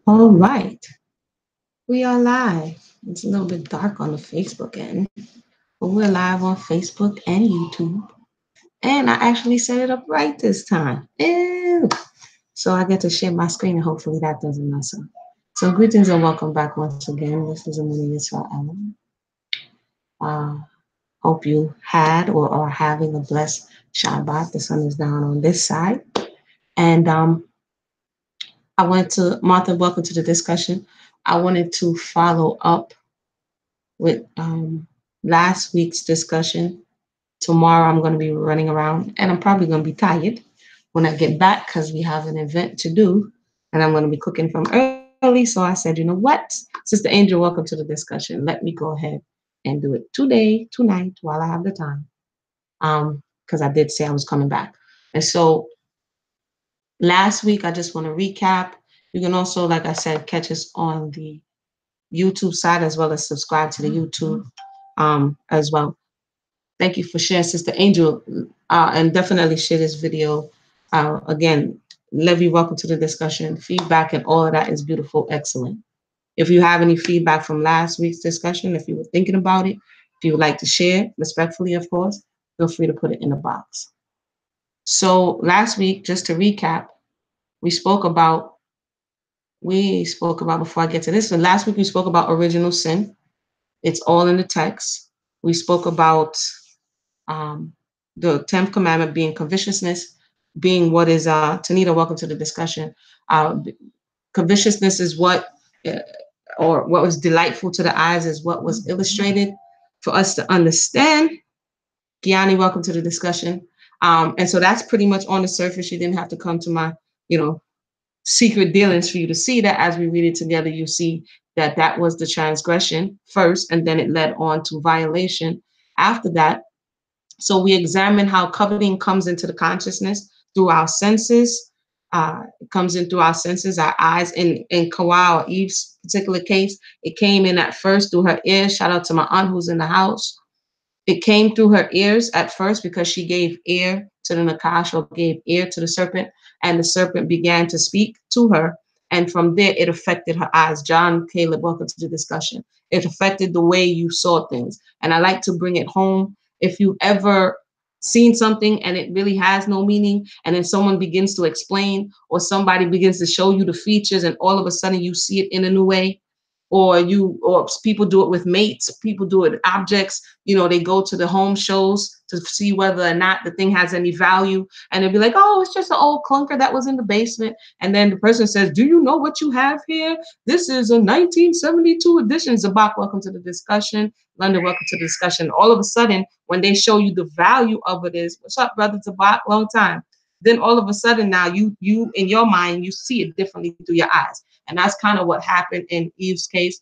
All right, we are live. It's a little bit dark on the Facebook end, but we're live on Facebook and YouTube. And I actually set it up right this time. Ew. So I get to share my screen and hopefully that doesn't mess up. So greetings and welcome back once again. This is Amelia Israel. Uh, Hope you had or are having a blessed Shabbat. The sun is down on this side. And I wanted to, Martha, welcome to the discussion. I wanted to follow up with last week's discussion. Tomorrow I'm going to be running around and I'm probably going to be tired when I get back because we have an event to do and I'm going to be cooking from early. So I said, you know what? Sister Angel, welcome to the discussion. Let me go ahead and do it today, tonight, while I have the time. Because I did say I was coming back. And so last week, I just want to recap. You can also, like I said, catch us on the YouTube side as well as subscribe to the YouTube as well. Thank you for sharing, Sister Angel, and definitely share this video. Again, Levy, welcome to the discussion. Feedback and all of that is beautiful, excellent. If you have any feedback from last week's discussion, if you were thinking about it, if you would like to share, respectfully, of course, feel free to put it in the box. So last week, just to recap, we spoke about, before I get to this, so last week we spoke about original sin. It's all in the text. We spoke about um, the 10th commandment being covetousness, being what is, Tanita, welcome to the discussion. Covetousness is what, or what was delightful to the eyes is what was illustrated for us to understand. Gianni, welcome to the discussion. And so that's pretty much on the surface. You didn't have to come to my, secret dealings for you to see that. As we read it together, you see that that was the transgression first, and then it led on to violation after that. So we examine how coveting comes into the consciousness through our senses. It comes in through our senses, our eyes. In Kawhi or Eve's particular case, it came in at first through her ears. Shout out to my aunt who's in the house. It came through her ears at first because she gave ear to the Nakash, or gave ear to the serpent, and the serpent began to speak to her. And from there, it affected her eyes. John, Caleb, welcome to the discussion. It affected the way you saw things. And I like to bring it home. If you've ever seen something and it really has no meaning, and then someone begins to explain, or somebody begins to show you the features, and all of a sudden you see it in a new way, or people do it with mates, people do it with objects. They go to the home shows to see whether or not the thing has any value, and they'll be like, oh, it's just an old clunker that was in the basement. And then the person says, do you know what you have here? This is a 1972 edition. Zabak, welcome to the discussion. London, welcome to the discussion. All of a sudden, when they show you the value of it, is, what's up, brother Zabak, long time. Then all of a sudden now you in your mind, you see it differently through your eyes. And that's kind of what happened in Eve's case,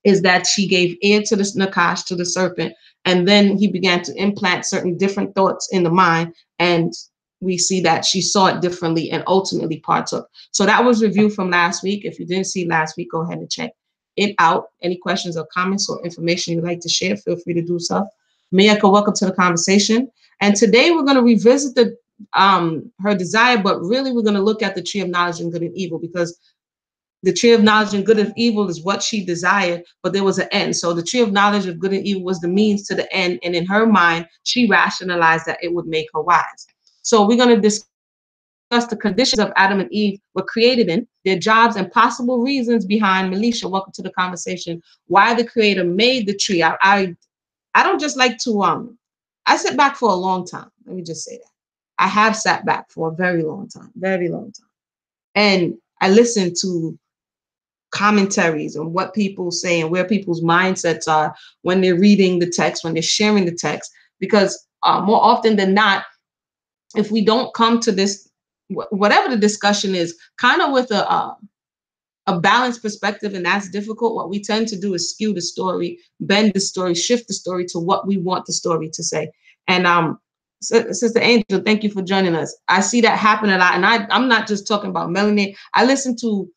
is that she gave ear to the Nakash, to the serpent, and then he began to implant certain different thoughts in the mind, and we see that she saw it differently and ultimately partook. So that was review from last week. If you didn't see last week, go ahead and check it out. Any questions or comments or information you'd like to share, feel free to do so. Miyako, welcome to the conversation. And today we're going to revisit the her desire, but really we're going to look at the tree of knowledge and good and evil, because the tree of knowledge and good and evil is what she desired, but there was an end. So the tree of knowledge of good and evil was the means to the end. And in her mind, she rationalized that it would make her wise. So we're going to discuss the conditions of Adam and Eve were created in, their jobs, and possible reasons behind. Melisha, welcome to the conversation. Why the creator made the tree. I don't just like to, I sit back for a long time. Let me just say that. I have sat back for a very long time. And I listen to commentaries on what people say and where people's mindsets are when they're reading the text, when they're sharing the text, because more often than not, if we don't come to this, whatever the discussion is, kind of with a balanced perspective, and that's difficult, what we tend to do is skew the story, bend the story, shift the story to what we want the story to say. And Sister Angel, thank you for joining us. I see that happen a lot. And I'm not just talking about melanated. I listen to,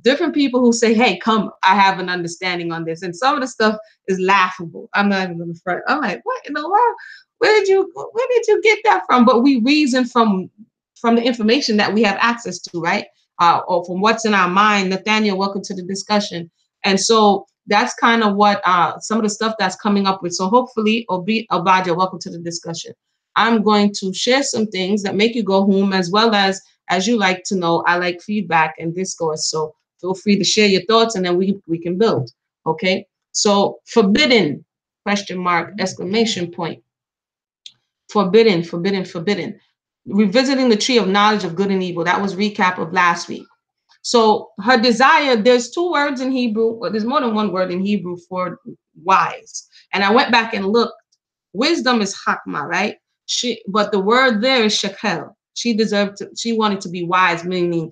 different people who say, hey, come, I have an understanding on this. And some of the stuff is laughable. I'm not even going to front. I'm like, what in the world? Where did you get that from? But we reason from the information that we have access to, right? or from what's in our mind. Nathaniel, welcome to the discussion. And so that's kind of what some of the stuff that's coming up with. So hopefully, Obadia, welcome to the discussion. I'm going to share some things that make you go home, as well as you like to know, I like feedback and discourse. So feel free to share your thoughts, and then we can build. Okay. So forbidden, question mark, exclamation point. Forbidden, forbidden, forbidden. Revisiting the tree of knowledge of good and evil. That was recap of last week. So her desire, there's two words in Hebrew, well, there's more than one word in Hebrew for wise. And I went back and looked. Wisdom is hakma, right? But the word there is shekel. She wanted to be wise, meaning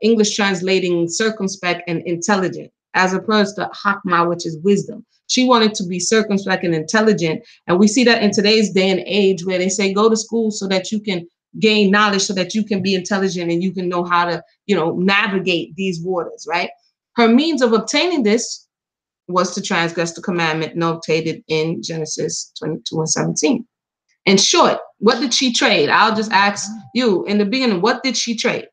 English translating circumspect and intelligent, as opposed to hakma, which is wisdom. She wanted to be circumspect and intelligent. And we see that in today's day and age, where they say, go to school so that you can gain knowledge, so that you can be intelligent and you can know how to, navigate these waters, right? Her means of obtaining this was to transgress the commandment notated in Genesis 22:17. In short, what did she trade? I'll just ask you in the beginning, what did she trade?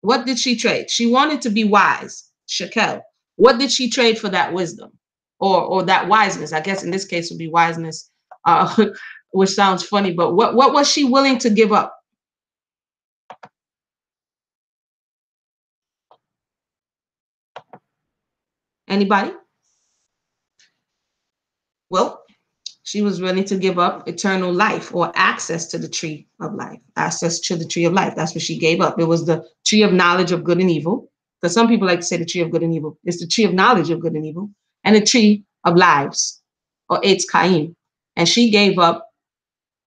What did she trade? She wanted to be wise, shekel. What did she trade for that wisdom or that wiseness? I guess in this case would be wiseness, which sounds funny, but what was she willing to give up? Anybody? Well, she was willing to give up eternal life, or access to the tree of life. Access to the tree of life. That's what she gave up. It was the tree of knowledge of good and evil. Because some people like to say the tree of good and evil. It's the tree of knowledge of good and evil. And the tree of lives, or Eitz Chaim. And she gave up.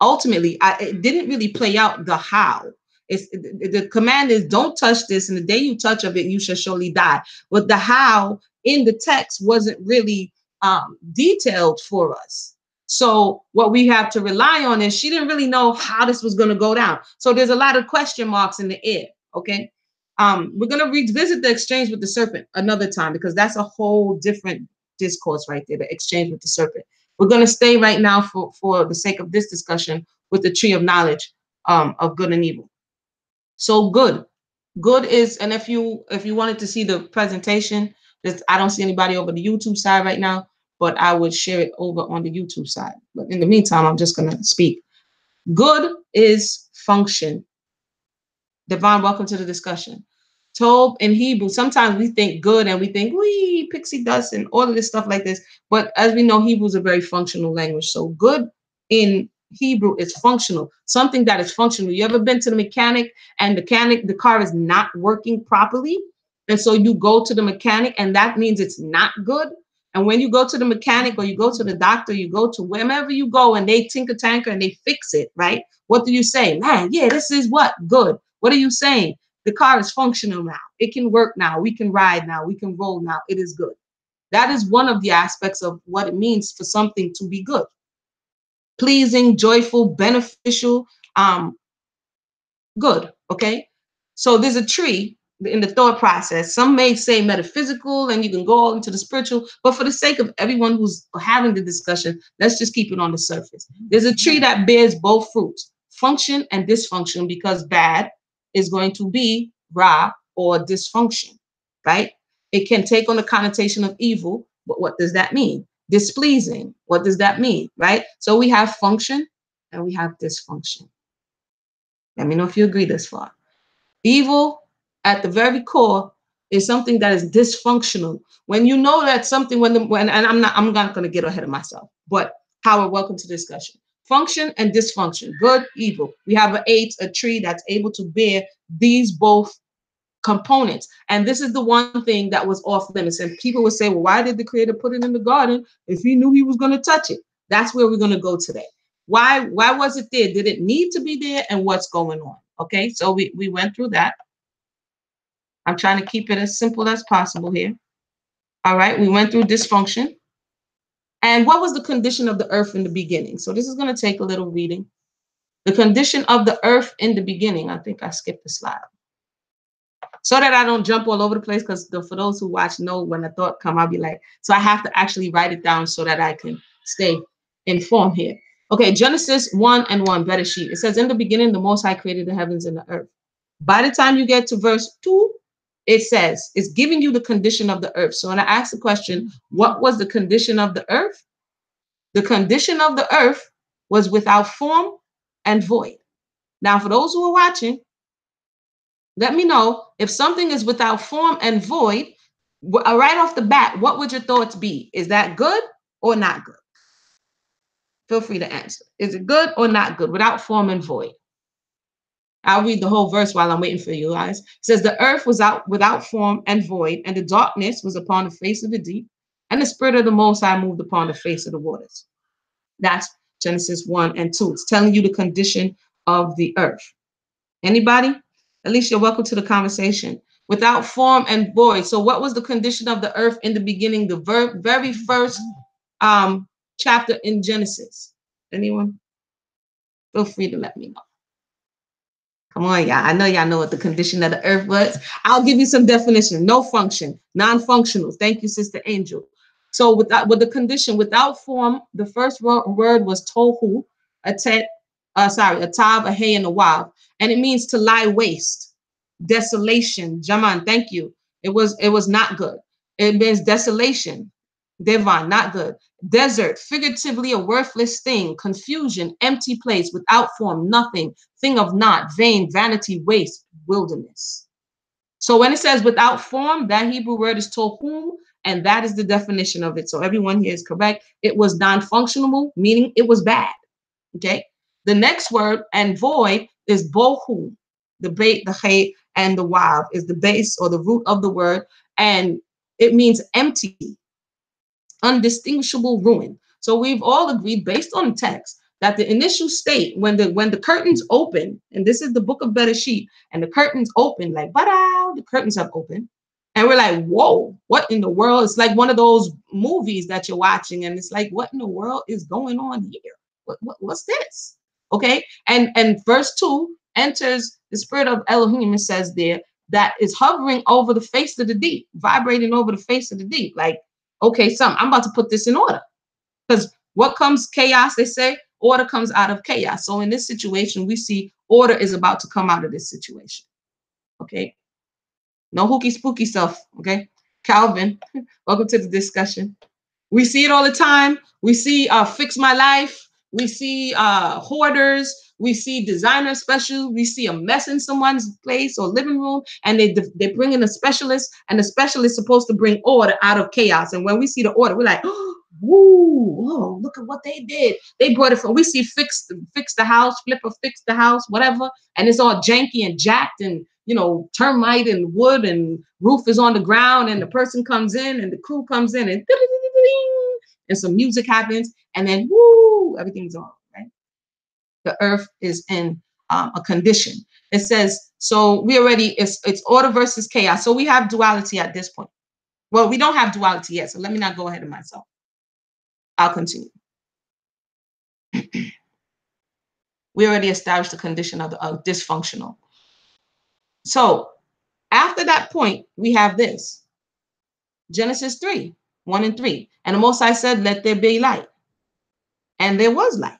Ultimately, it didn't really play out the how. The command is, don't touch this, and the day you touch of it, you shall surely die. But the how in the text wasn't really detailed for us. So what we have to rely on is, she didn't really know how this was going to go down. So there's a lot of question marks in the air. Okay. We're going to revisit the exchange with the serpent another time, because that's a whole different discourse right there, the exchange with the serpent. We're going to stay right now for the sake of this discussion with the tree of knowledge of good and evil. So good is, and if you wanted to see the presentation, I don't see anybody over the YouTube side right now, but I would share it over on the YouTube side. But in the meantime, I'm just going to speak. Good is function. Devon, welcome to the discussion. Tov in Hebrew, sometimes we think good and we think, wee, pixie dust and all of this stuff like this. But as we know, Hebrew is a very functional language. So good in Hebrew is functional, something that is functional. You ever been to the mechanic and the car is not working properly? And so you go to the mechanic, and that means it's not good. And when you go to the mechanic, or you go to the doctor, you go to wherever you go, and they tinker tanker and they fix it, right? What do you say? Man, yeah, this is what? Good. What are you saying? The car is functional now. It can work now. We can ride now. We can roll now. It is good. That is one of the aspects of what it means for something to be good. Pleasing, joyful, beneficial, good. Okay. So there's a tree in the thought process. Some may say metaphysical, and you can go all into the spiritual, but for the sake of everyone who's having the discussion, let's just keep it on the surface. There's a tree that bears both fruits, function and dysfunction, because bad is going to be ra, or dysfunction, right? It can take on the connotation of evil, but what does that mean? Displeasing. What does that mean, right? So we have function and we have dysfunction. Let me know if you agree this far. Evil at the very core is something that is dysfunctional. When you know that something, and I'm not going to get ahead of myself, but Howard, welcome to the discussion. Function and dysfunction, good, evil. We have a tree that's able to bear these both components. And this is the one thing that was off limits. And people would say, well, why did the creator put it in the garden if he knew he was going to touch it? That's where we're going to go today. Why was it there? Did it need to be there? And what's going on? Okay, so we went through that. I'm trying to keep it as simple as possible here. All right, we went through dysfunction. And what was the condition of the earth in the beginning? So this is going to take a little reading. The condition of the earth in the beginning. I think I skipped the slide. So that I don't jump all over the place, because for those who watch know when a thought come, I'll be like, so I have to actually write it down so that I can stay informed here. Okay, Genesis 1:1, better sheet. It says, in the beginning, the Most High created the heavens and the earth. By the time you get to verse 2, it says, it's giving you the condition of the earth. So when I ask the question, what was the condition of the earth? The condition of the earth was without form and void. Now, for those who are watching, let me know if something is without form and void, right off the bat, what would your thoughts be? Is that good or not good? Feel free to answer. Is it good or not good? Without form and void. I'll read the whole verse while I'm waiting for you guys. It says, the earth was out without form and void, and the darkness was upon the face of the deep, and the Spirit of the Most High moved upon the face of the waters. That's Genesis 1 and 2. It's telling you the condition of the earth. Anybody? Alicia, you're welcome to the conversation. Without form and void. So what was the condition of the earth in the beginning? The very first chapter in Genesis. Anyone? Feel free to let me know. Come on, y'all. I know y'all know what the condition of the earth was. I'll give you some definition. No function, non-functional. Thank you, Sister Angel. So with the condition, without form, the first word was tohu, a tav, a hey, and a wav. And it means to lie waste, desolation. Jaman, thank you. It was not good. It means desolation. Devan, not good. Desert, figuratively a worthless thing, confusion, empty place, without form, nothing, thing of naught, vain, vanity, waste, wilderness. So when it says without form, that Hebrew word is tohum, and that is the definition of it. So everyone here is correct. It was non-functional, meaning it was bad. Okay. The next word, and void, is bohu. The bait, the hay, and the wav is the base or the root of the word, and it means empty, undistinguishable ruin. So we've all agreed, based on the text, that the initial state, when the curtains open, and this is the book of Bereshit, and the curtains open, like, the curtains have opened, and we're like, whoa, what in the world? It's like one of those movies that you're watching, and it's like, what in the world is going on here? What's this? Okay, and verse 2 enters the spirit of Elohim. It says there that is hovering over the face of the deep, vibrating over the face of the deep, like, okay, I'm about to put this in order. Because what comes chaos, they say, order comes out of chaos. So in this situation, we see order is about to come out of this situation. Okay. No hooky spooky stuff. Okay. Calvin, welcome to the discussion. We see it all the time. We see Fix My Life. We see hoarders. We see designer specials. We see a mess in someone's place or living room, and they bring in a specialist, and the specialist is supposed to bring order out of chaos. And when we see the order, we're like, oh, whoa, look at what they did. They brought it from, we see fix the house, flipper, fix the house, whatever, and it's all janky and jacked and, termite and wood, and roof is on the ground, and the person comes in and the crew comes in, and some music happens, and then woo, everything's on, right? The earth is in a condition. It says, so it's order versus chaos. So we have duality at this point. Well, we don't have duality yet, so let me not go ahead of myself. I'll continue. We already established the condition of dysfunctional. So after that point, we have this. Genesis 3, 1 and 3. And the Most High said, let there be light. And there was light.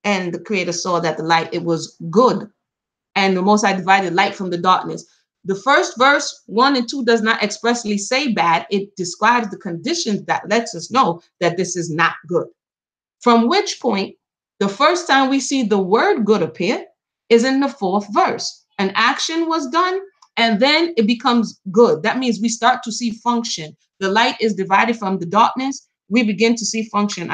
And the Creator saw that the light, it was good. And the Most High divided light from the darkness. The first verse, 1 and 2, does not expressly say bad. It describes the conditions that lets us know that this is not good. From which point, the first time we see the word good appear is in the 4th verse. An action was done, and then it becomes good. That means we start to see function. The light is divided from the darkness. We begin to see function.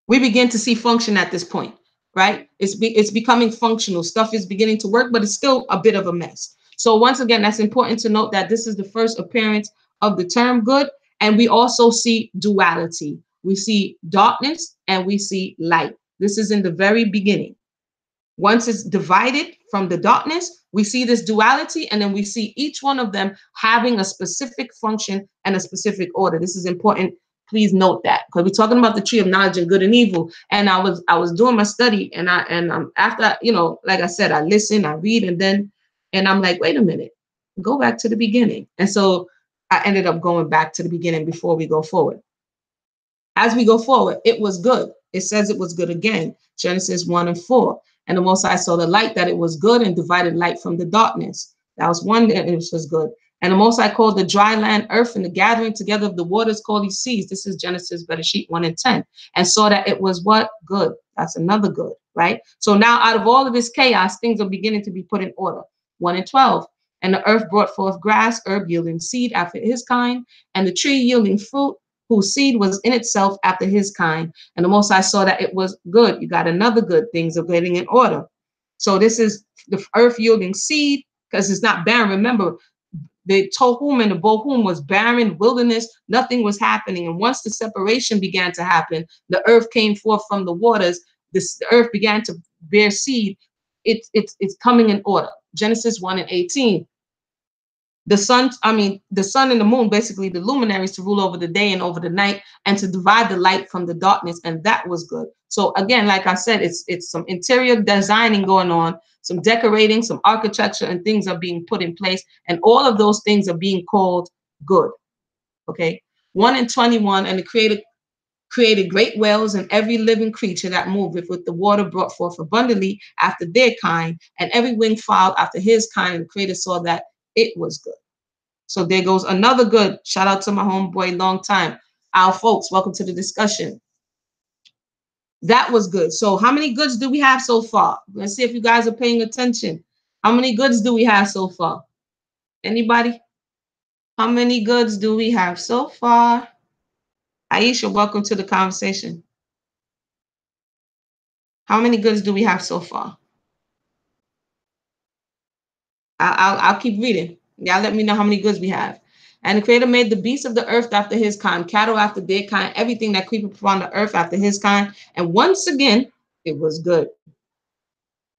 We begin to see function at this point, right? It's becoming functional. Stuff is beginning to work, but it's still a bit of a mess. So once again, that's important to note that this is the first appearance of the term good. And we also see duality. We see darkness and we see light. This is in the very beginning. Once it's divided from the darkness, we see this duality, and then we see each one of them having a specific function and a specific order. This is important. Please note that, because we're talking about the tree of knowledge of good and evil. And I was doing my study, and after, like I said, I listen, I read, and I'm like, wait a minute, go back to the beginning. And so I ended up going back to the beginning before we go forward. As we go forward, it was good. It says it was good again. Genesis 1 and 4. And the Most High saw the light that it was good and divided light from the darkness. That was one, and it was good. And the Most High called the dry land earth, and the gathering together of the waters called he seas. This is Genesis, Bereshit 1 and 10. And saw that it was what? Good. That's another good, right? So now out of all of this chaos, things are beginning to be put in order. 1 and 12. And the earth brought forth grass, herb yielding seed after his kind, and the tree yielding fruit, whose seed was in itself after his kind. And the Most High saw that it was good. You got another good. Things are getting in order. So this is the earth yielding seed, because it's not barren. Remember, the Tohum and the Bohum was barren wilderness. Nothing was happening. And once the separation began to happen, the earth came forth from the waters. The earth began to bear seed. It's coming in order. Genesis 1 and 18. The sun and the moon, basically the luminaries, to rule over the day and over the night, and to divide the light from the darkness, and that was good. So again, like I said, it's some interior designing going on, some decorating, some architecture, and things are being put in place, and all of those things are being called good. Okay. 1 and 21, and the Creator created great whales and every living creature that moveth, with the water brought forth abundantly after their kind, and every winged fowl after his kind. And the Creator saw that it was good. So there goes another good. Shout out to my homeboy, long time. Our folks, welcome to the discussion. That was good. So how many goods do we have so far? Let's see if you guys are paying attention. How many goods do we have so far? Anybody? How many goods do we have so far? Aisha, welcome to the conversation. How many goods do we have so far? I'll keep reading. Y'all let me know how many goods we have. And the Creator made the beasts of the earth after his kind, cattle after their kind, everything that creepeth upon the earth after his kind. And once again, it was good.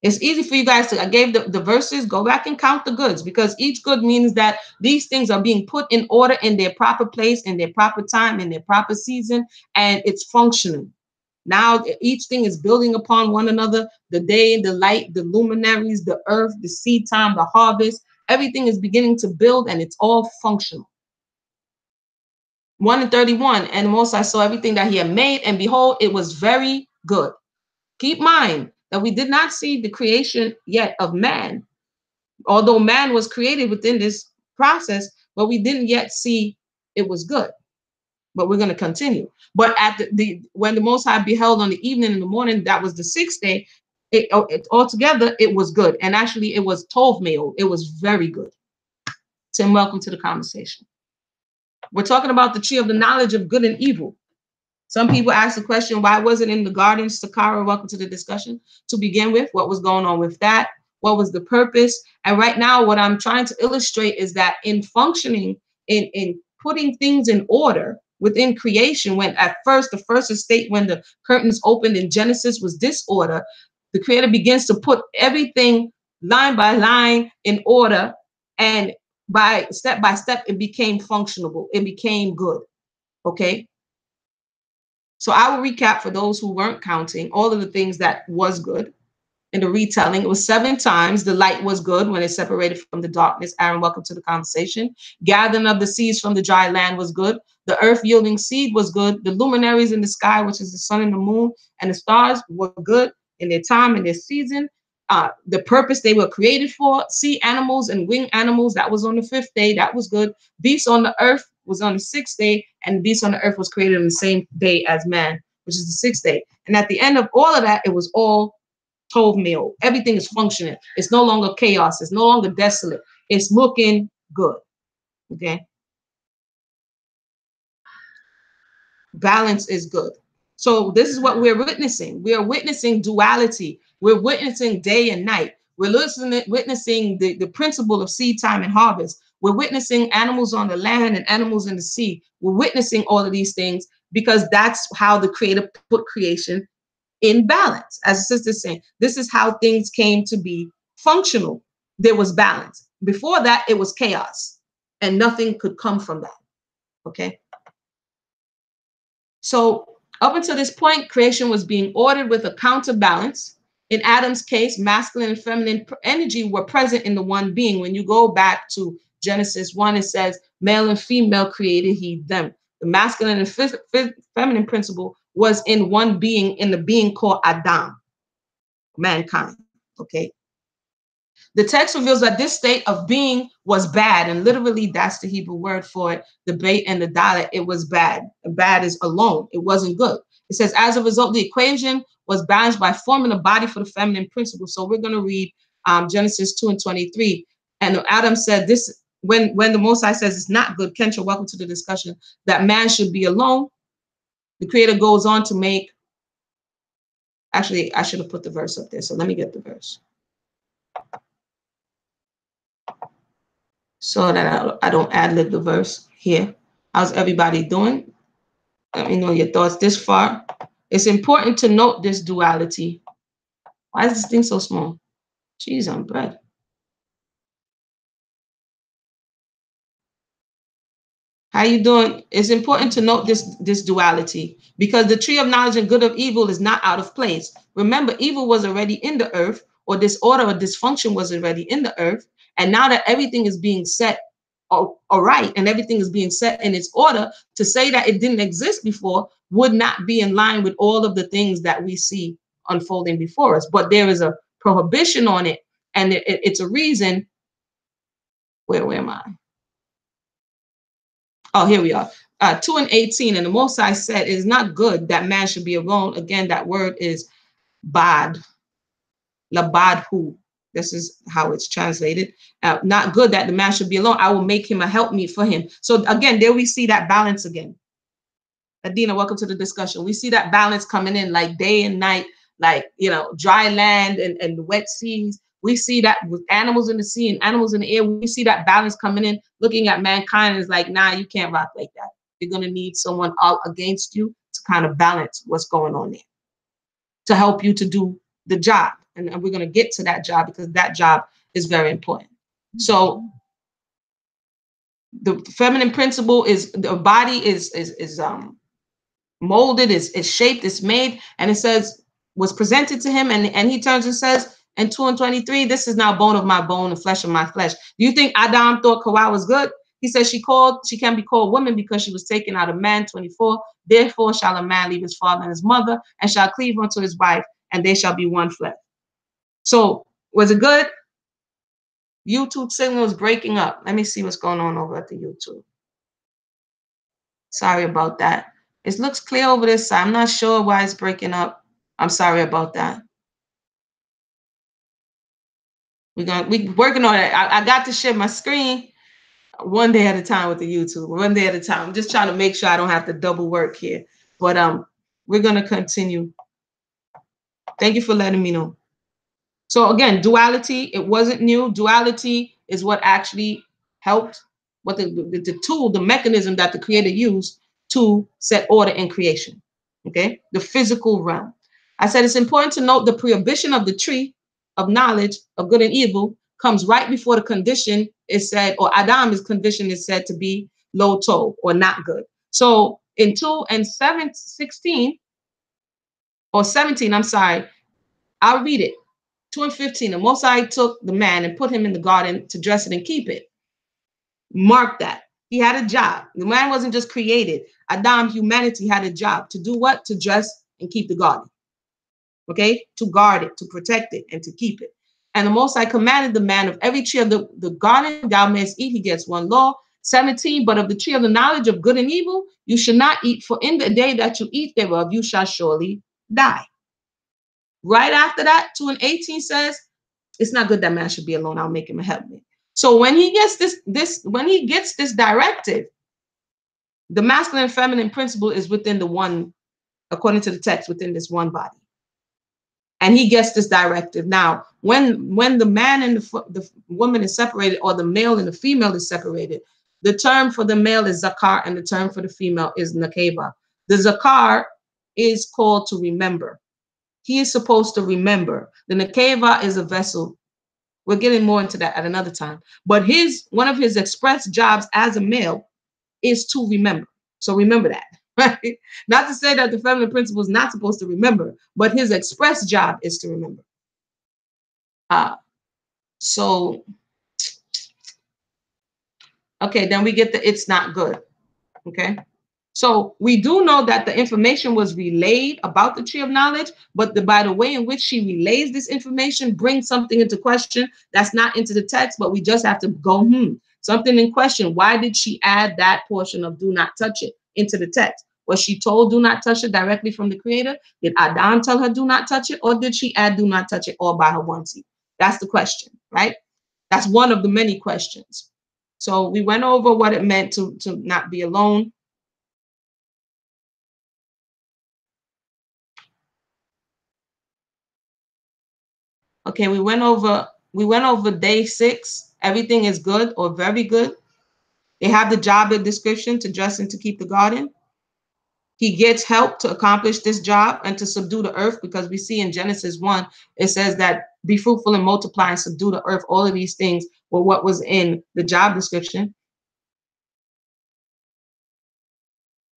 It's easy for you guys to, I gave the verses, go back and count the goods, because each good means that these things are being put in order in their proper place, in their proper time, in their proper season, and it's functioning. Now each thing is building upon one another. The day, the light, the luminaries, the earth, the seed time, the harvest, everything is beginning to build, and it's all functional. 1 and 31, and the Most High saw everything that he had made, and behold, it was very good. Keep in mind that we did not see the creation yet of man, although man was created within this process, but we didn't yet see it was good. But we're going to continue. But at when the Most High beheld on the evening and the morning, that was the sixth day, altogether it was good. And actually it was tov me'od. It was very good. Tim, welcome to the conversation. We're talking about the tree of the knowledge of good and evil. Some people ask the question, why wasn't it in the garden? Sakara, welcome to the discussion. To begin with, what was going on with that? What was the purpose? And right now, what I'm trying to illustrate is that in functioning, in putting things in order within creation, when at first, the first estate, when the curtains opened in Genesis was disorder, the Creator begins to put everything line by line in order, and by step, it became functionable. It became good. Okay. So I will recap for those who weren't counting all of the things that was good in the retelling. It was 7 times. The light was good when it separated from the darkness. Aaron, welcome to the conversation. Gathering of the seeds from the dry land was good. The earth yielding seed was good. The luminaries in the sky, which is the sun and the moon and the stars, were good in their time and their season. The purpose they were created for. Sea animals and winged animals, that was on the 5th day. That was good. Beasts on the earth was on the 6th day, and the beast on the earth was created on the same day as man, which is the 6th day. And at the end of all of that, it was all tov me'od. Everything is functioning. It's no longer chaos. It's no longer desolate. It's looking good. Okay. Balance is good. So this is what we're witnessing. We are witnessing duality. We're witnessing day and night. We're witnessing the principle of seed time and harvest. We're witnessing animals on the land and animals in the sea. We're witnessing all of these things because that's how the Creator put creation in balance. As the sister's saying, this is how things came to be functional. There was balance. Before that, it was chaos, and nothing could come from that. Okay. So up until this point, creation was being ordered with a counterbalance. In Adam's case, masculine and feminine energy were present in the one being. When you go back to Genesis 1, it says, male and female created he them. The masculine and feminine principle was in one being, in the being called Adam. mankind. Okay. The text reveals that this state of being was bad, and literally that's the Hebrew word for it, the bait and the dalet. It was bad. Bad is alone. It wasn't good. It says, as a result, the equation was balanced by forming a body for the feminine principle. So we're going to read Genesis 2:23. And Adam said this, when the Most High says it's not good, Kendra, welcome to the discussion, that man should be alone. The Creator goes on to make, actually, I should have put the verse up there. So let me get the verse, so that I don't ad-lib the verse here. How's everybody doing? Let me know your thoughts this far. It's important to note this duality. Why is this thing so small? Jeez, on bread. How you doing? It's important to note this duality, because the tree of knowledge and good of evil is not out of place. Remember, evil was already in the earth, or disorder or dysfunction was already in the earth. And now that everything is being set all right, and everything is being set in its order, to say that it didn't exist before would not be in line with all of the things that we see unfolding before us. But there is a prohibition on it, and it's a reason. Where am I? Oh, here we are. 2:18. And the Most High said, it is not good that man should be alone. Again, that word is bad, labadhu. This is how it's translated. Not good that the man should be alone. I will make him a helpmeet for him. So again, there we see that balance again. Adina, welcome to the discussion. We see that balance coming in, like day and night, like, dry land and wet seas. We see that with animals in the sea and animals in the air. We see that balance coming in. Looking at mankind is like, nah, you can't rock like that. You're going to need someone out against you to kind of balance what's going on there, to help you to do the job. And we're going to get to that job, because that job is very important. So the feminine principle is, the body is molded, is shaped, is made, and it says was presented to him, and he turns and says in 2:23, this is now bone of my bone and flesh of my flesh. Do you think Adam thought Kawah was good? He says she can be called woman because she was taken out of man. 24, therefore shall a man leave his father and his mother and shall cleave unto his wife, and they shall be one flesh. So was it good? YouTube signal is breaking up. Let me see what's going on over at the YouTube. Sorry about that. It looks clear over this side. I'm not sure why it's breaking up. I'm sorry about that. We're working on it. I got to share my screen one day at a time with the YouTube. One day at a time. I'm just trying to make sure I don't have to double work here. But we're gonna continue. Thank you for letting me know. So again, duality, it wasn't new. Duality is what actually helped, what the tool, the mechanism that the Creator used to set order in creation. Okay, the physical realm. I said it's important to note the prohibition of the tree of knowledge of good and evil comes right before the condition is said, or Adam's condition is said to be low tov, or not good. So in 2:16 or 17, I'm sorry, I'll read it. 2:15, the Most High took the man and put him in the garden to dress it and keep it. Mark that. He had a job. The man wasn't just created. Adam, humanity, had a job. To do what? To dress and keep the garden. Okay? To guard it, to protect it, and to keep it. And the Most High commanded the man, of every tree of the garden thou mayest eat. He gets one law. 17, but of the tree of the knowledge of good and evil you should not eat, for in the day that you eat thereof you shall surely die. Right after that, 2:18 says, it's not good that man should be alone. I'll make him a helpmate. So when he gets this directive, the masculine and feminine principle is within the one, according to the text, within this one body. And he gets this directive. Now, when the man and the woman is separated, or the male and the female is separated, the term for the male is zakar, and the term for the female is nakeba. The zakar is called to remember. He is supposed to remember. The nakeva is a vessel. We're getting more into that at another time. But one of his express jobs as a male is to remember. So remember that, right? Not to say that the feminine principle is not supposed to remember, but his express job is to remember. So, okay, then we get the it's not good. Okay. So we do know that the information was relayed about the tree of knowledge, but by the way in which she relays this information brings something into question that's not into the text, but we just have to go, something in question. Why did she add that portion of do not touch it into the text? Was she told do not touch it directly from the creator? Did Adam tell her do not touch it? Or did she add do not touch it all by her onesie? That's the question, right? That's one of the many questions. So we went over what it meant to not be alone. Okay, we went over day 6. Everything is good or very good. They have the job description to dress and to keep the garden. He gets help to accomplish this job and to subdue the earth, because we see in Genesis 1, it says that be fruitful and multiply and subdue the earth. All of these things were what was in the job description.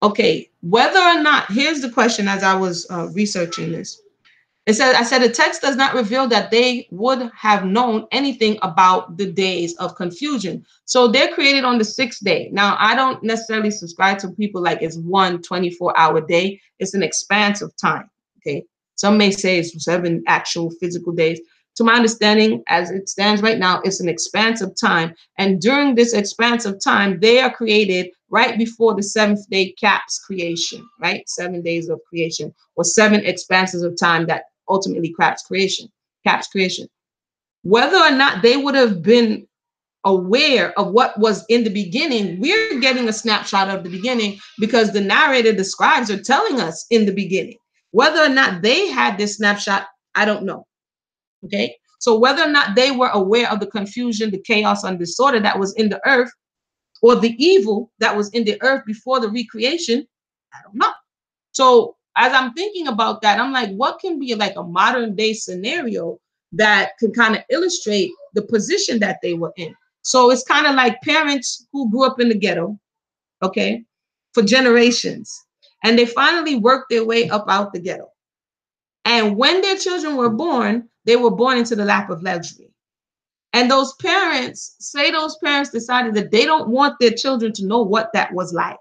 Okay, whether or not, here's the question as I was researching this. I said the text does not reveal that they would have known anything about the days of confusion. So they're created on the 6th day. Now, I don't necessarily subscribe to people like it's 1 24-hour day. It's an expanse of time. Okay. Some may say it's 7 actual physical days. To my understanding, as it stands right now, it's an expanse of time. And during this expanse of time, they are created right before the 7th day caps creation, right? 7 days of creation, or 7 expanses of time that ultimately caps creation. Whether or not they would have been aware of what was in the beginning, we're getting a snapshot of the beginning because the narrator, the scribes are telling us in the beginning. Whether or not they had this snapshot, I don't know. Okay. So whether or not they were aware of the confusion, the chaos and disorder that was in the earth, or the evil that was in the earth before the recreation, I don't know. So as I'm thinking about that, I'm like, what can be like a modern day scenario that can kind of illustrate the position that they were in? So it's kind of like parents who grew up in the ghetto, okay, for generations, and they finally worked their way up out the ghetto. And when their children were born, they were born into the lap of luxury. And those parents decided that they don't want their children to know what that was like.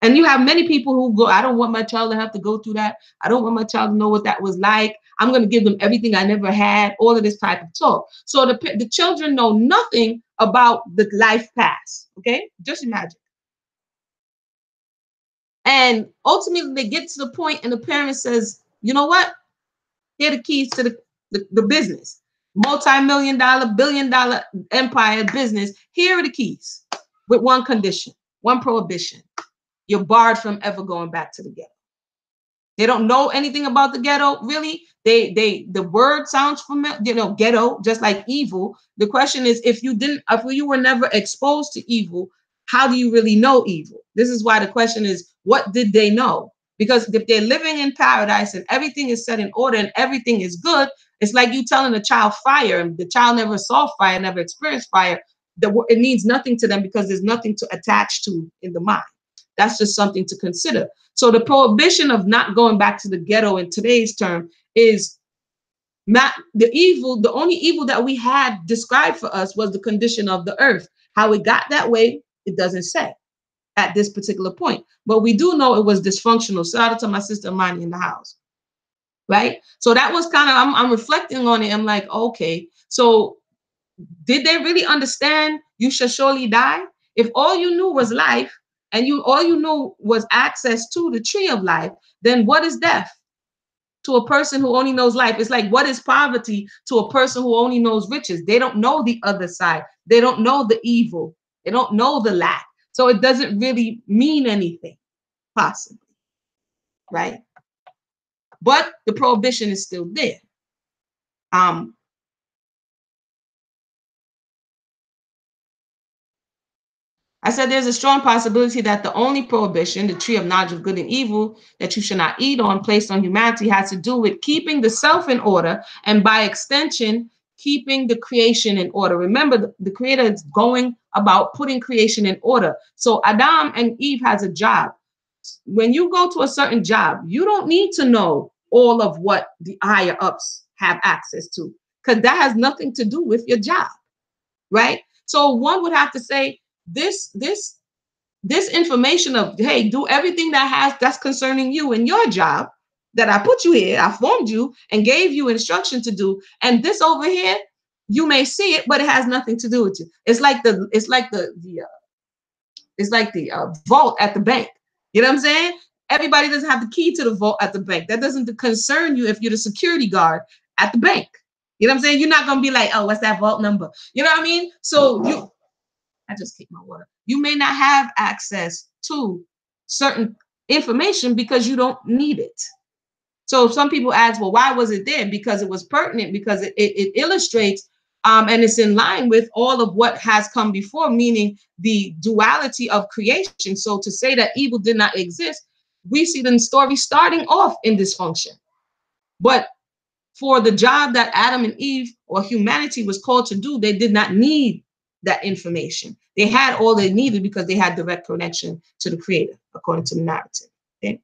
And you have many people who go, I don't want my child to have to go through that. I don't want my child to know what that was like. I'm going to give them everything I never had, all of this type of talk. So the children know nothing about the life past. Okay, just imagine. And ultimately they get to the point and the parent says, you know what? Here are the keys to the business. Multi-million dollar, billion-dollar empire business. Here are the keys with one condition, one prohibition. You're barred from ever going back to the ghetto. They don't know anything about the ghetto, really. The word sounds familiar, ghetto, just like evil. The question is, if you were never exposed to evil, how do you really know evil? This is why the question is, what did they know? Because if they're living in paradise and everything is set in order and everything is good, it's like you telling a child fire, and the child never saw fire, never experienced fire. It means nothing to them because there's nothing to attach to in the mind. That's just something to consider. So the prohibition of not going back to the ghetto in today's term is not the evil. The only evil that we had described for us was the condition of the earth. How it got that way, it doesn't say at this particular point. But we do know it was dysfunctional. Shout out to my sister Imani in the house. Right? So that was kind of, I'm reflecting on it. I'm like, okay, so did they really understand you shall surely die? If all you knew was life and all you knew was access to the tree of life, then what is death to a person who only knows life? It's like, what is poverty to a person who only knows riches? They don't know the other side. They don't know the evil. They don't know the lack. So it doesn't really mean anything, possibly, right? But the prohibition is still there. I said there's a strong possibility that the only prohibition, the tree of knowledge of good and evil, that you should not eat on, placed on humanity, has to do with keeping the self in order, and by extension, keeping the creation in order. Remember, the creator is going about putting creation in order. So Adam and Eve has a job. When you go to a certain job, you don't need to know all of what the higher ups have access to, because that has nothing to do with your job, right? So one would have to say, this this information of, hey, do everything that's concerning you and your job, that I put you here, I formed you and gave you instruction to do. And this over here, you may see it, but it has nothing to do with you. It's like the vault at the bank. You know what I'm saying? Everybody doesn't have the key to the vault at the bank. That doesn't concern you if you're the security guard at the bank. You know what I'm saying? You're not gonna be like, oh, what's that vault number? You know what I mean? So I just kicked my water. You may not have access to certain information because you don't need it. So some people ask, well, why was it there? Because it was pertinent, because it illustrates and it's in line with all of what has come before, meaning the duality of creation. So to say that evil did not exist, we see the story starting off in dysfunction. But for the job that Adam and Eve or humanity was called to do, they did not need that information. They had all they needed because they had direct connection to the Creator, according to the narrative. Okay?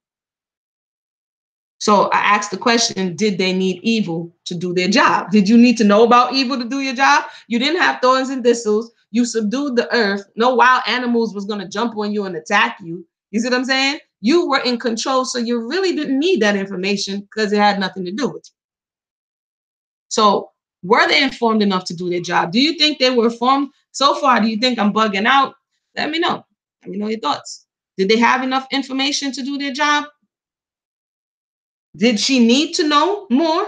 So I asked the question, did they need evil to do their job? Did you need to know about evil to do your job? You didn't have thorns and thistles. You subdued the earth. No wild animals was going to jump on you and attack you. You see what I'm saying? You were in control, so you really didn't need that information because it had nothing to do with you. So were they informed enough to do their job? Do you think they were informed? So far, do you think I'm bugging out? Let me know. Let me know your thoughts. Did they have enough information to do their job? Did she need to know more?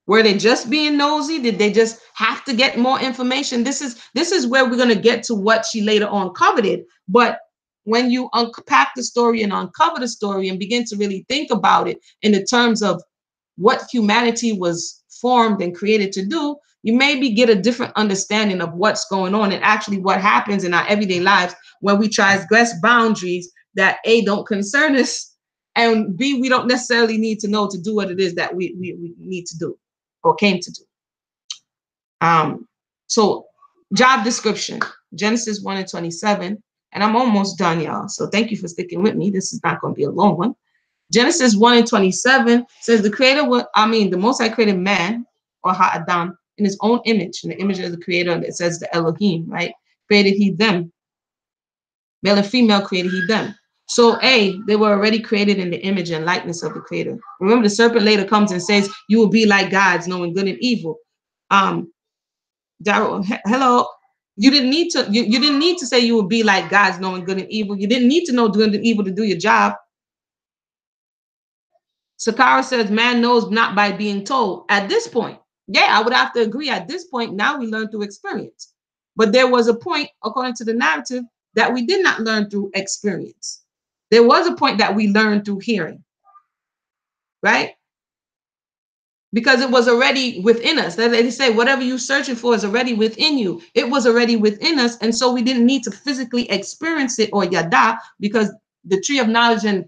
Were they just being nosy? Did they just have to get more information? This is where we're going to get to what she later on coveted. But when you unpack the story and uncover the story and begin to really think about it in the terms of what humanity was formed and created to do, you maybe get a different understanding of what's going on and actually what happens in our everyday lives when we transgress boundaries that A, don't concern us, and B, we don't necessarily need to know to do what it is that we need to do or came to do. So job description, Genesis 1:27, and I'm almost done, y'all. So thank you for sticking with me. This is not going to be a long one. Genesis 1:27 says the Most High created man, or Ha-Adam, in his own image, in the image of the Creator. And it says the Elohim, right? Created he them. Male and female created he them. So they were already created in the image and likeness of the Creator. Remember, the serpent later comes and says, you will be like gods, knowing good and evil. Daryl, hello. You didn't need to, you didn't need to say you would be like gods, knowing good and evil. You didn't need to know good and evil to do your job. Sakara says, man knows not by being told. At this point, yeah, I would have to agree. At this point, now we learn through experience. But there was a point, according to the narrative, that we did not learn through experience. There was a point that we learned through hearing, right? Because it was already within us. They say, whatever you're searching for is already within you. It was already within us. And so we didn't need to physically experience it or yada, because the tree of knowledge and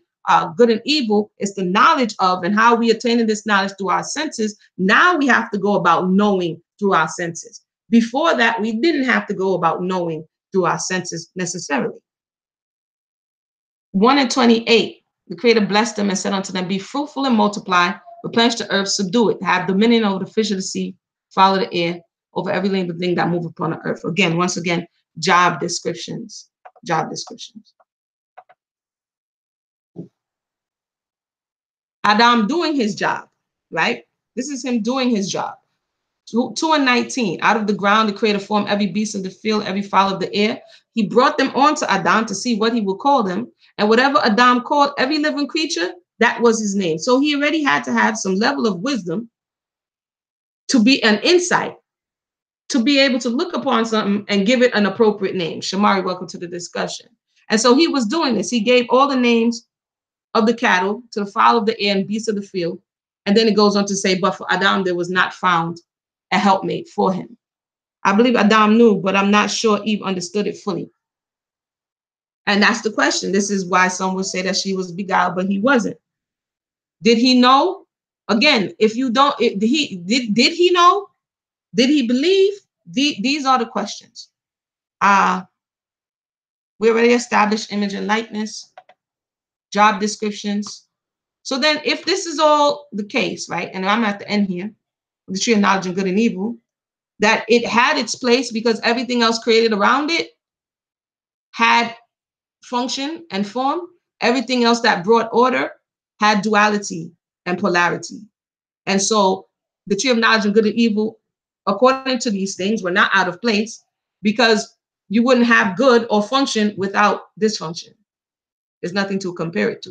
good and evil is the knowledge of, and how we attain this knowledge through our senses. Now we have to go about knowing through our senses. Before that, we didn't have to go about knowing through our senses necessarily. 1:28, the Creator blessed them and said unto them, be fruitful and multiply, replenish the earth, subdue it, have dominion over the fish of the sea, follow the air, over every living thing that move upon the earth. Again, once again, job descriptions. Adam doing his job, right? This is him doing his job. 2:19, out of the ground the Creator formed every beast of the field, every fowl of the air. He brought them on to Adam to see what he would call them. And whatever Adam called every living creature, that was his name. So he already had to have some level of wisdom to be an insight, to be able to look upon something and give it an appropriate name. Shamari, welcome to the discussion. And so he was doing this. He gave all the names of the cattle to the fowl of the air and beasts of the field. And then it goes on to say, but for Adam, there was not found a helpmate for him. I believe Adam knew, but I'm not sure Eve understood it fully. And that's the question. This is why some would say that she was beguiled, but he wasn't. Did he know? Again, if you don't, did he know? Did he believe? These are the questions. We already established image and likeness, job descriptions. So then if this is all the case, right, and I'm at the end here, the tree of knowledge of good and evil, that it had its place because everything else created around it had function and form, everything else that brought order had duality and polarity. And so the tree of knowledge of good and evil, according to these things, were not out of place because you wouldn't have good or function without dysfunction. There's nothing to compare it to.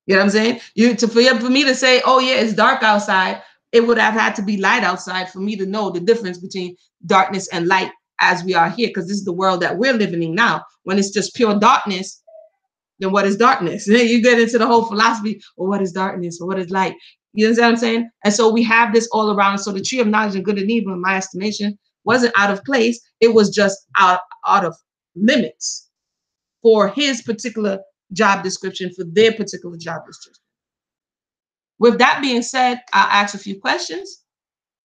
You know what I'm saying? For me to say, oh yeah, it's dark outside, it would have had to be light outside for me to know the difference between darkness and light as we are here, because this is the world that we're living in now. When it's just pure darkness, then what is darkness? You get into the whole philosophy, well, what is darkness or what is light? You know what I'm saying? And so we have this all around. So the tree of knowledge of good and evil, in my estimation, wasn't out of place. It was just out of limits for his particular job description, for their particular job description. With that being said, I'll ask a few questions.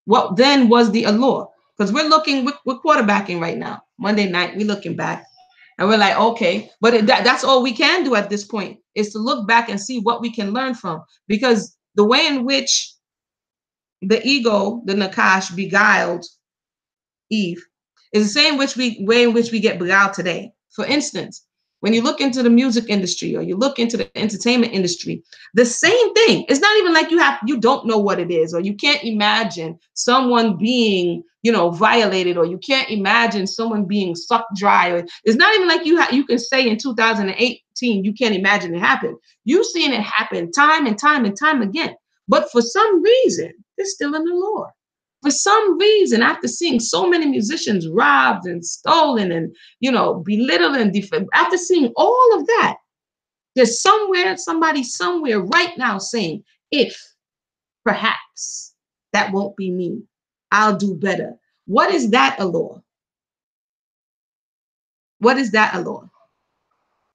What then was the allure? Because we're quarterbacking right now. Monday night, we're looking back. And we're like, okay, but that's all we can do at this point, is to look back and see what we can learn from. Because the way in which the ego, the Nakash, beguiled Eve is the same way in which we get beguiled today. For instance, when you look into the music industry or you look into the entertainment industry, the same thing. It's not even like you don't know what it is, or you can't imagine someone being, violated, or you can't imagine someone being sucked dry. Or it's not even like you can say in 2018 you can't imagine it happen. You've seen it happen time and time and time again. But for some reason, it's still in the lore. For some reason, after seeing so many musicians robbed and stolen and, belittled and after seeing all of that, there's somebody somewhere right now saying, if perhaps that won't be me, I'll do better. What is that allure? What is that allure?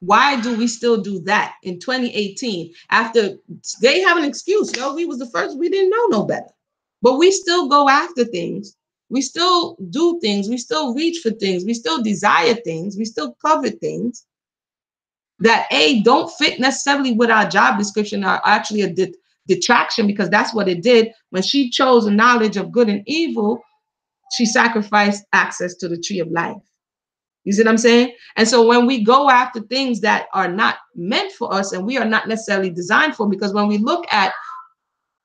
Why do we still do that in 2018? After they have an excuse, we was the first, we didn't know no better. But we still go after things. We still do things. We still reach for things. We still desire things. We still covet things that don't fit necessarily with our job description, are actually a detraction, because that's what it did. When she chose a knowledge of good and evil, she sacrificed access to the tree of life. You see what I'm saying? And so when we go after things that are not meant for us and we are not necessarily designed for, because when we look at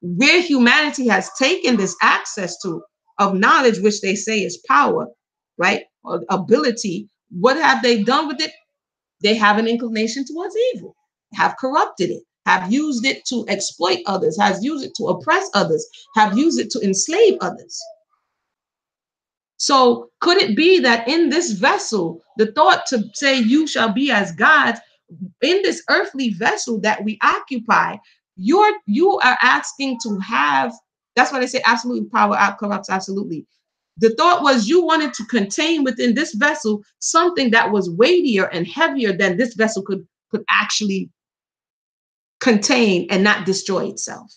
where humanity has taken this access of knowledge, which they say is power, right? Or ability, what have they done with it? They have an inclination towards evil, have corrupted it, have used it to exploit others, has used it to oppress others, have used it to enslave others. So could it be that in this vessel, the thought to say you shall be as gods, in this earthly vessel that we occupy, you are asking to have, that's why they say absolute power corrupts absolutely. The thought was you wanted to contain within this vessel something that was weightier and heavier than this vessel could actually contain and not destroy itself.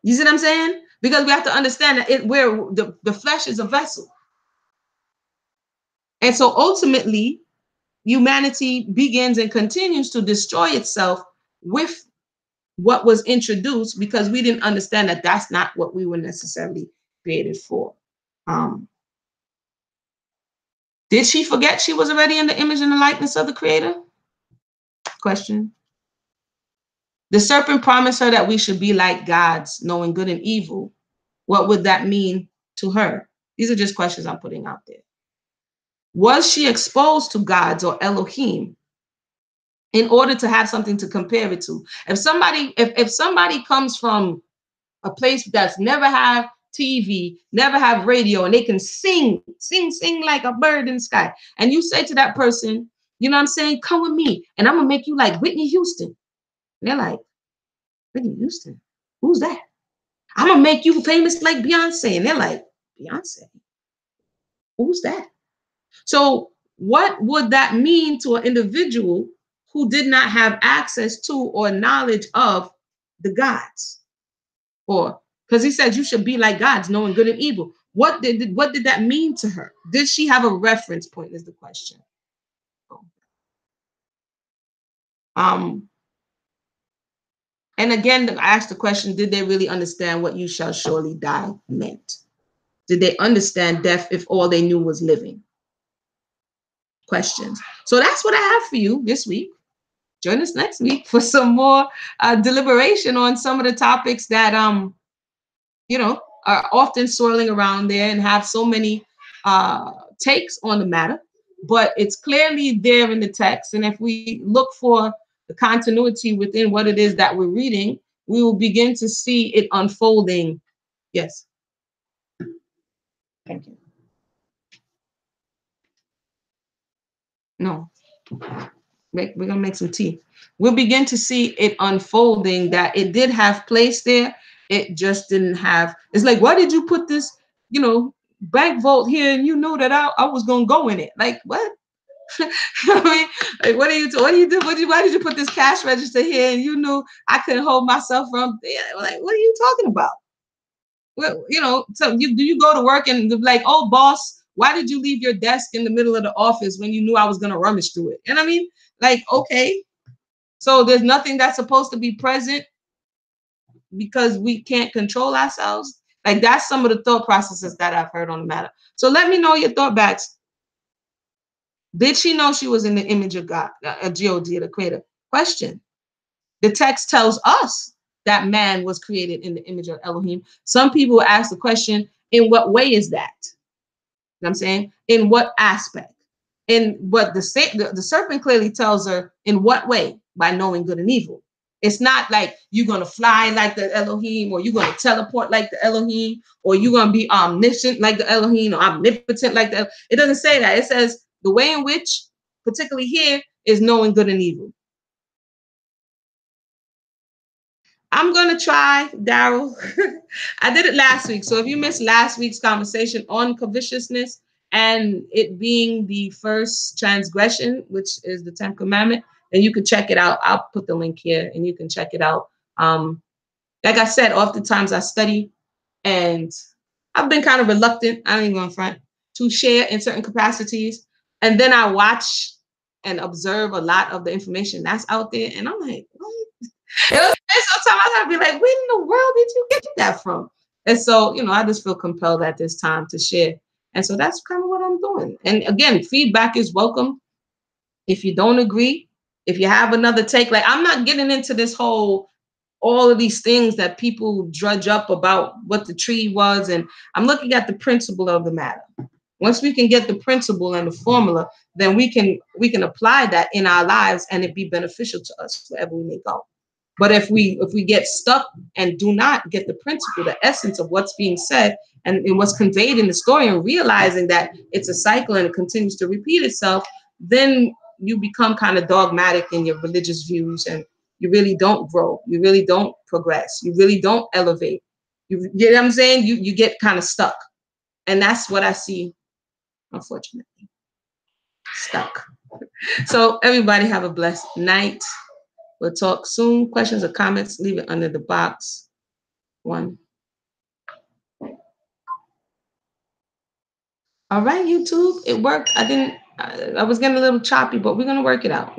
You see what I'm saying? Because we have to understand that where the flesh is a vessel. And so ultimately, humanity begins and continues to destroy itself with what was introduced, because we didn't understand that that's not what we were necessarily created for. Did she forget she was already in the image and the likeness of the Creator? Question. The serpent promised her that we should be like gods, knowing good and evil. What would that mean to her? These are just questions I'm putting out there. Was she exposed to gods or Elohim in order to have something to compare it to? If somebody comes from a place that's never had TV, never have radio, and they can sing like a bird in the sky, and you say to that person, you know what I'm saying, come with me, and I'm gonna make you like Whitney Houston. And they're like, Whitney Houston? Who's that? I'm gonna make you famous like Beyonce. And they're like, Beyonce? Who's that? So what would that mean to an individual who did not have access to or knowledge of the gods? Or because he said you should be like gods, knowing good and evil. What did that mean to her? Did she have a reference point is the question. And again, I asked the question, did they really understand what you shall surely die meant? Did they understand death if all they knew was living? questions. So that's what I have for you this week. Join us next week for some more deliberation on some of the topics that are often swirling around there and have so many takes on the matter. But it's clearly there in the text. And if we look for the continuity within what it is that we're reading, we will begin to see it unfolding. Yes. Thank you. No. We're going to make some tea. We'll begin to see it unfolding, that it did have place there. It just didn't have. It's like, why did you put this, bank vault here and you know that I was going to go in it? Like, what? I mean, like, what do you do? Why did you put this cash register here and you knew I couldn't hold myself from there? Like, what are you talking about? Well, so do you go to work and like, oh, boss, why did you leave your desk in the middle of the office when you knew I was going to rummage through it? And I mean, like, okay, so there's nothing that's supposed to be present because we can't control ourselves. Like, that's some of the thought processes that I've heard on the matter. So let me know your thought backs. Did she know she was in the image of God, a G-O-D, the creator? Question. The text tells us that man was created in the image of Elohim. Some people ask the question, in what way is that? You know what I'm saying? In what aspect? But the serpent clearly tells her in what way? By knowing good and evil. It's not like you're going to fly like the Elohim, or you're going to teleport like the Elohim, or you're going to be omniscient like the Elohim, or omnipotent like the. It doesn't say that. It says the way in which, particularly here, is knowing good and evil. I'm going to try, Daryl. I did it last week. So if you missed last week's conversation on covetousness and it being the first transgression, which is the 10th commandment, then you can check it out. I'll put the link here and you can check it out. Like I said, oftentimes I study and I've been kind of reluctant, I ain't going front, to share in certain capacities. And then I watch and observe a lot of the information that's out there. And I'm like, what? And sometimes I gotta be like, where in the world did you get that from? And so, I just feel compelled at this time to share. And so that's kind of what I'm doing. And again, feedback is welcome. If you don't agree, if you have another take, like, I'm not getting into this whole, all of these things that people drudge up about what the tree was. And I'm looking at the principle of the matter. Once we can get the principle and the formula, then we can apply that in our lives and it be beneficial to us wherever we may go. But if we get stuck and do not get the principle, the essence of what's being said and what's conveyed in the story, and realizing that it's a cycle and it continues to repeat itself, then you become kind of dogmatic in your religious views and you really don't grow. You really don't progress. You really don't elevate. You know what I'm saying? You get kind of stuck. And that's what I see, unfortunately. Stuck. So everybody have a blessed night. We'll talk soon. Questions or comments, leave it under the box. 1. All right, YouTube, it worked. I was getting a little choppy, but we're going to work it out.